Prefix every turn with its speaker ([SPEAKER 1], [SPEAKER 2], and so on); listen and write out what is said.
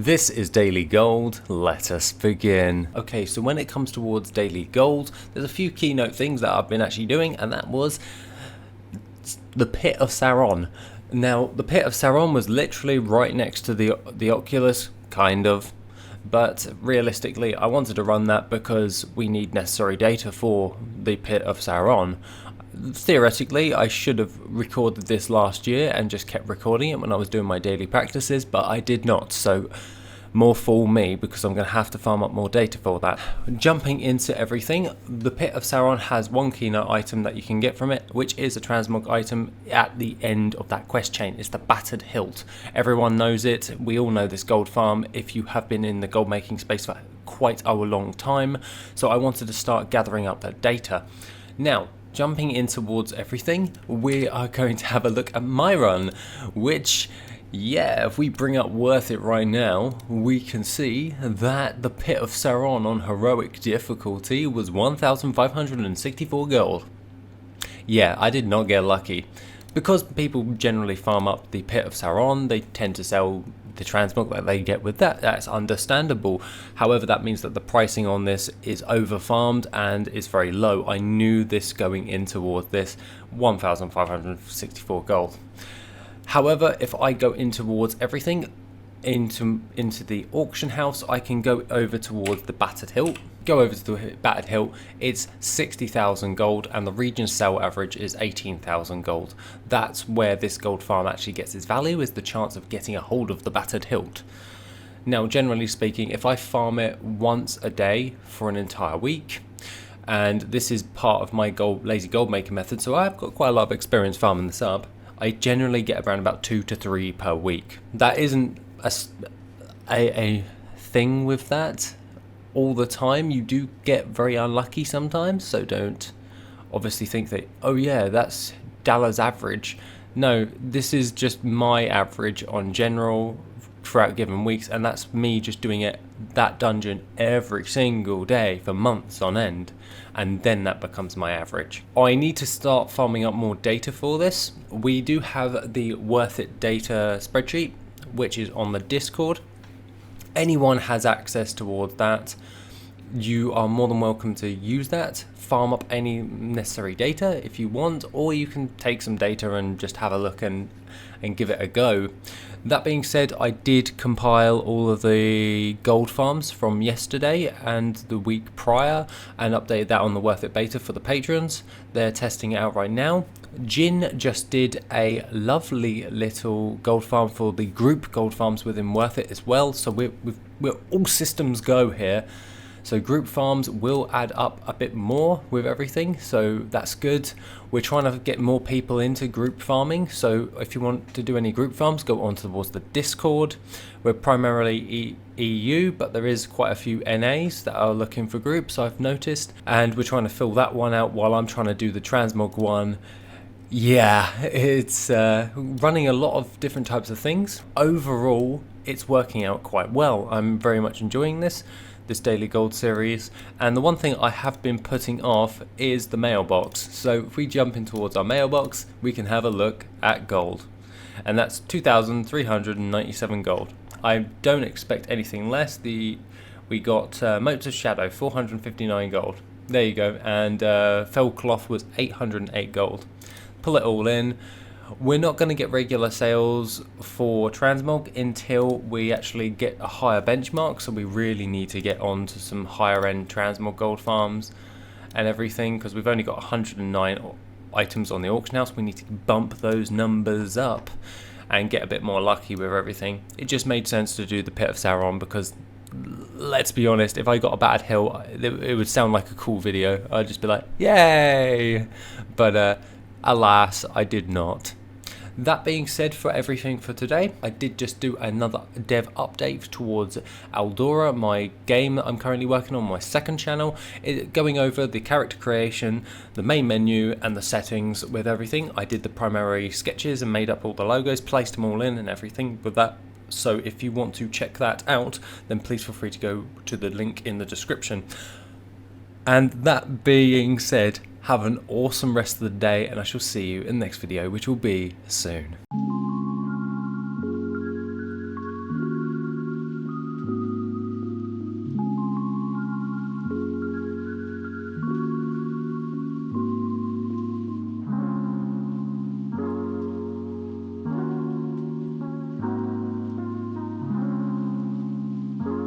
[SPEAKER 1] This is Daily Gold, let us begin. Okay, so when it comes towards Daily Gold, there's a few keynote things that I've been actually doing, and that was the Pit of Saron. Now, the Pit of Saron was literally right next to the Oculus, kind of, but realistically I wanted to run that because we need necessary data for the Pit of Saron. Theoretically, I should have recorded this last year and just kept recording it when I was doing my daily practices, but I did not, so more fool me because I'm going to have to farm up more data for that. Jumping into everything, the Pit of Saron has one keynote item that you can get from it, which is a transmog item at the end of that quest chain. It's the Battered Hilt. Everyone knows it. We all know this gold farm if you have been in the gold making space for quite a long time, so I wanted to start gathering up that data. Now, jumping in towards everything, we are going to have a look at my run, which, yeah, if we bring up Worth It right now, we can see that the Pit of Saron on heroic difficulty was 1,564 gold. Yeah, I did not get lucky. Because people generally farm up the Pit of Saron, they tend to sell the transmog that they get with that. That's understandable. However, that means that the pricing on this is over farmed and is very low. I knew this going in towards this 1,564 gold. However, if I go in towards everything, into the auction house, I can go over towards the Battered Hilt. Go over to the Battered Hilt, it's 60,000 gold and the region sale average is 18,000 gold. That's where this gold farm actually gets its value, is the chance of getting a hold of the Battered Hilt. Now, generally speaking, if I farm it once a day for an entire week, and this is part of my lazy gold maker method, so I've got quite a lot of experience farming this up, I generally get around about 2 to 3 per week. That isn't a thing with that all the time. You do get very unlucky sometimes, so don't obviously think that, oh yeah, that's Dallas average. No, this is just my average on general throughout given weeks, and that's me just doing that dungeon every single day for months on end, and then that becomes my average. I need to start farming up more data for this. We do have the Worth It data spreadsheet, which is on the Discord. Anyone has access towards that. You are more than welcome to use that, farm up any necessary data if you want, or you can take some data and just have a look and give it a go. That being said, I did compile all of the gold farms from yesterday and the week prior and updated that on the Worth It beta for the patrons. They're testing it out right now. Jin just did a lovely little gold farm for the group gold farms within Worth It as well, so we're all systems go here. So group farms will add up a bit more with everything, so that's good. We're trying to get more people into group farming, so if you want to do any group farms, go on towards the Discord. We're primarily EU, but there is quite a few NAs that are looking for groups, I've noticed, and we're trying to fill that one out while I'm trying to do the transmog one. Yeah, it's running a lot of different types of things. Overall, it's working out quite well. I'm very much enjoying this Daily Gold series, and the one thing I have been putting off is the mailbox. So if we jump in towards our mailbox, we can have a look at gold, and that's 2,397 gold. I don't expect anything less. We got Motes of Shadow, 459 gold. There you go, and Fell Cloth was 808 gold. Pull it all in. We're not going to get regular sales for transmog until we actually get a higher benchmark, so we really need to get on to some higher end transmog gold farms and everything, because we've only got 109 items on the auction house. We need to bump those numbers up and get a bit more lucky with everything. It just made sense to do the Pit of Saron because, let's be honest, if I got a Battered Hilt, it would sound like a cool video. I'd just be like, yay! But alas, I did not. That being said, for everything for today, I did just do another dev update towards Eldora, my game that I'm currently working on, my second channel, going over the character creation, the main menu and the settings with everything. I did the primary sketches and made up all the logos, placed them all in and everything with that. So if you want to check that out, then please feel free to go to the link in the description. And that being said, have an awesome rest of the day, and I shall see you in the next video, which will be soon.